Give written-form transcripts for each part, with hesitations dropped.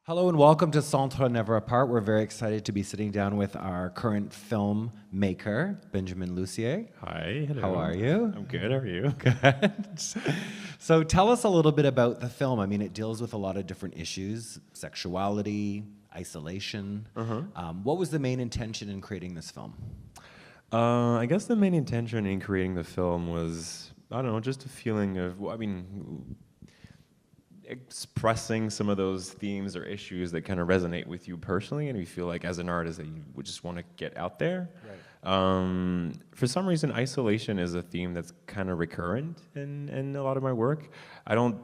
Hello and welcome to Centre Never Apart. We're very excited to be sitting down with our current filmmaker, Benjamin Lussier. Hi, hello. How are you? I'm good, how are you? Good. So tell us a little bit about the film. I mean, it deals with a lot of different issues, sexuality, isolation. What was the main intention in creating this film? I guess the main intention in creating the film was, I don't know, just a feeling of, expressing some of those themes or issues that kind of resonate with you personally, and you feel like as an artist that you would just want to get out there. Right. For some reason, isolation is a theme that's kind of recurrent in a lot of my work. I don't,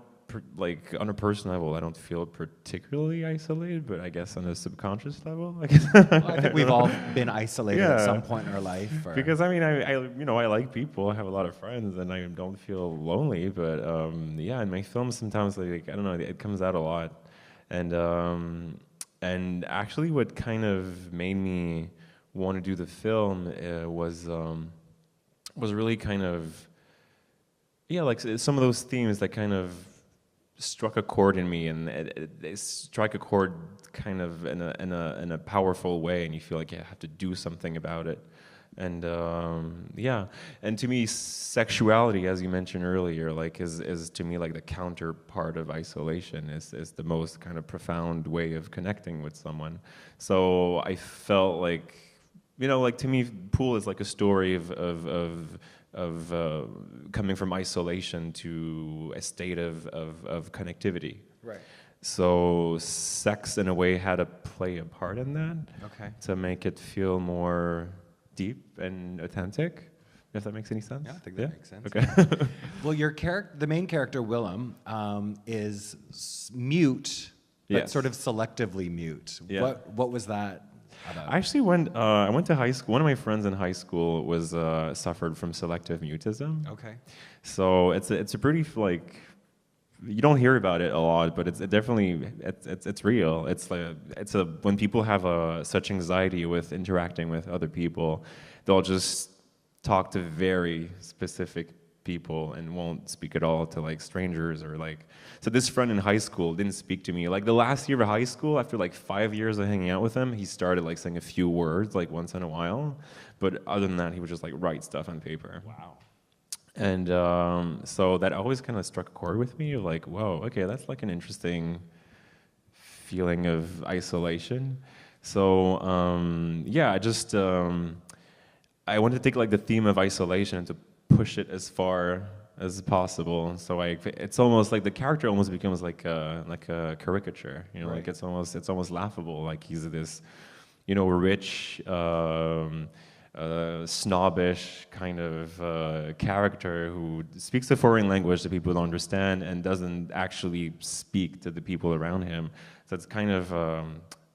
on a personal level, I don't feel particularly isolated, but I guess on a subconscious level, I guess. Well, I think we've all been isolated at some point in our life. Because I mean, I like people. I have a lot of friends, and I don't feel lonely. But yeah, in my films, sometimes I don't know, it comes out a lot. And actually, what kind of made me want to do the film was really kind of like some of those themes that kind of struck a chord in me, and they strike a chord kind of in a powerful way, and you feel like you have to do something about it. And yeah, and to me, sexuality, as you mentioned earlier, like is to me like the counterpart of isolation. Is the most kind of profound way of connecting with someone. So I felt like, like to me, Pool is like a story of coming from isolation to a state of connectivity. Right. So sex, in a way, had to play a part in that. Okay. To make it feel more deep and authentic, if that makes any sense. Yeah, I think that makes sense. Okay. Well, the main character, Willem, is mute, but sort of selectively mute. Yeah. What was that about? I actually I went to high school. One of my friends in high school was suffered from selective mutism. Okay. So it's a pretty, like, you don't hear about it a lot, but it's definitely real. It's when people have such anxiety with interacting with other people, they'll just talk to very specific people and won't speak at all to like strangers or like. So this friend in high school didn't speak to me. Like the last year of high school, after like 5 years of hanging out with him, he started like saying a few words like once in a while, but other than that, he would just like write stuff on paper. Wow. And so that always kind of struck a chord with me, like, whoa, okay, that's like an interesting feeling of isolation. So yeah, I wanted to take like the theme of isolation and to push it as far as possible. So it's almost like the character almost becomes like a caricature, right. Like it's almost laughable. Like he's this, rich, snobbish kind of character who speaks a foreign language that people don't understand and doesn't actually speak to the people around him. So it's kind of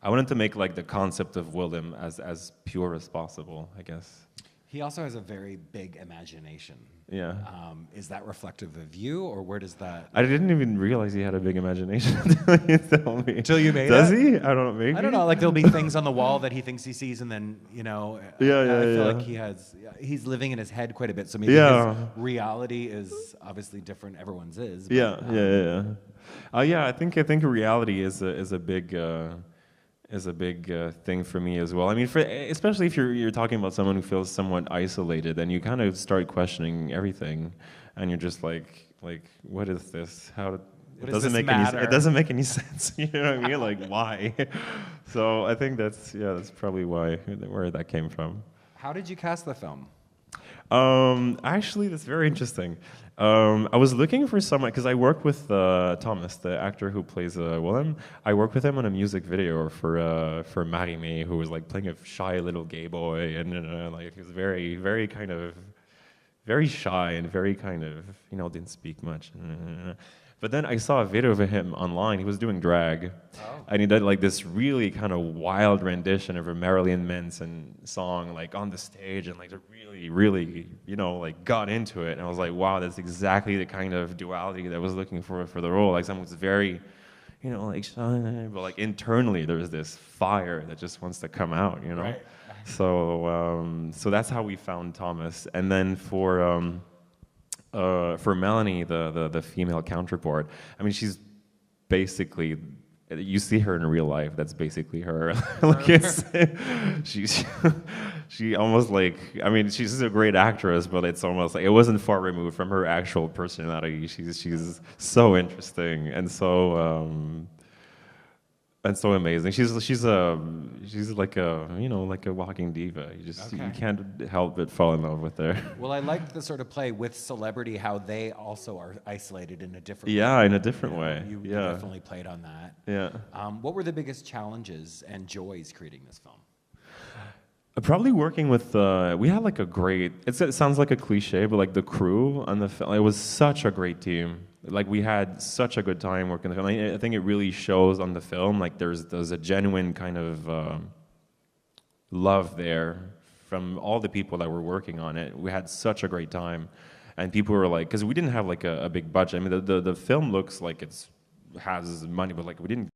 I wanted to make like the concept of Willem as pure as possible, I guess. He also has a very big imagination. Yeah. Is that reflective of you, or where does that? I didn't even realize he had a big imagination until you told me. Until you made it? Does he? I don't know. Maybe. I don't know. Like there'll be things on the wall that he thinks he sees, and then I feel like he's living in his head quite a bit. So maybe his reality is obviously different. Everyone's is. But, Yeah. I think reality is a big. Is a big thing for me as well. I mean, especially if you're talking about someone who feels somewhat isolated, then you kind of start questioning everything, and you're just like, what is this? It doesn't make any sense. You know what I mean? Like, why? So I think that's probably where that came from. How did you cast the film? Actually, that's very interesting. I was looking for someone, because I worked with Thomas, the actor who plays Willem. I worked with him on a music video for Marie-May, who was like playing a shy little gay boy, and like he was very, very kind of, very shy and very kind of, didn't speak much. But then I saw a video of him online. He was doing drag, and he did like this really kind of wild rendition of a Marilyn Manson song, like on the stage, and like really, like got into it. And I was like, wow, that's exactly the kind of duality that I was looking for the role. Like someone who's very, like shy, but like internally there's this fire that just wants to come out, Right. So that's how we found Thomas, and then for Melanie, the female counterpart, I mean, she's basically you see her in real life. That's basically her. Like it's, she almost like, I mean, she's a great actress, but it's almost like it wasn't far removed from her actual personality. She's so interesting and so amazing. She's like a, you know, like a walking diva. You can't help but fall in love with her. Well, I liked the sort of play with celebrity, how they also are isolated in a different way. Yeah, in a different way. You Yeah. definitely played on that. Yeah. What were the biggest challenges and joys creating this film? Probably working with, we had like a great, it sounds like a cliche, but like the crew on the film, it was such a great team. Like we had such a good time working on the film. I think it really shows on the film, like there's a genuine kind of love there from all the people that were working on it. We had such a great time. And people were like, because we didn't have like a big budget. I mean, the film looks like has money, but like we didn't